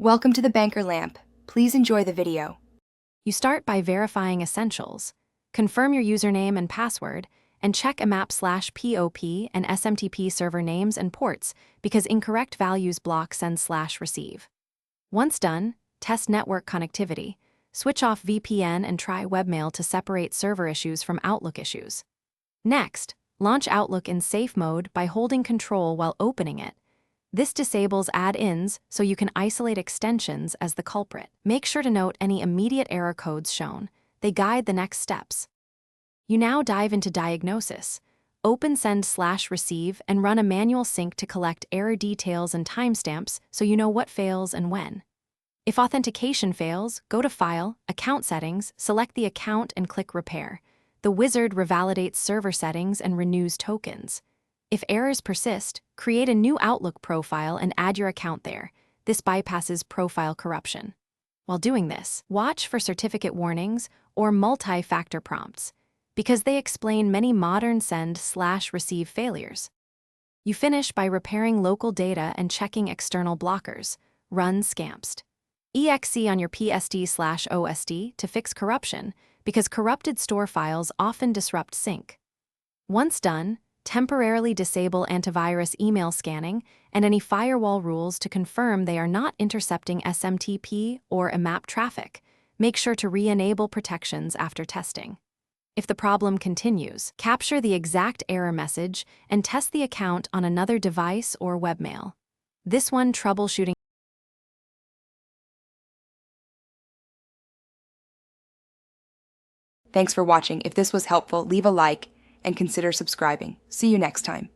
Welcome to the Banker Lamp. Please enjoy the video. You start by verifying essentials. Confirm your username and password, and check AMAP/POP and SMTP server names and ports because incorrect values block send/receive. Once done, test network connectivity. Switch off VPN and try webmail to separate server issues from Outlook issues. Next, launch Outlook in safe mode by holding Control while opening it. This disables add-ins so you can isolate extensions as the culprit. Make sure to note any immediate error codes shown. They guide the next steps. You now dive into diagnosis. Open send/receive and run a manual sync to collect error details and timestamps so you know what fails and when. If authentication fails, go to File, Account Settings, select the account and click Repair. The wizard revalidates server settings and renews tokens. If errors persist, create a new Outlook profile and add your account there. This bypasses profile corruption. While doing this, watch for certificate warnings or multi-factor prompts, because they explain many modern send/receive failures. You finish by repairing local data and checking external blockers. Run Scamst. EXE on your PSD/OSD to fix corruption, because corrupted store files often disrupt sync. Once done, temporarily disable antivirus email scanning and any firewall rules to confirm they are not intercepting SMTP or AMAP traffic. Make sure to re-enable protections after testing. If the problem continues, capture the exact error message and test the account on another device or webmail. This one, Troubleshooting. Thanks for watching. If this was helpful, leave a like and consider subscribing. See you next time.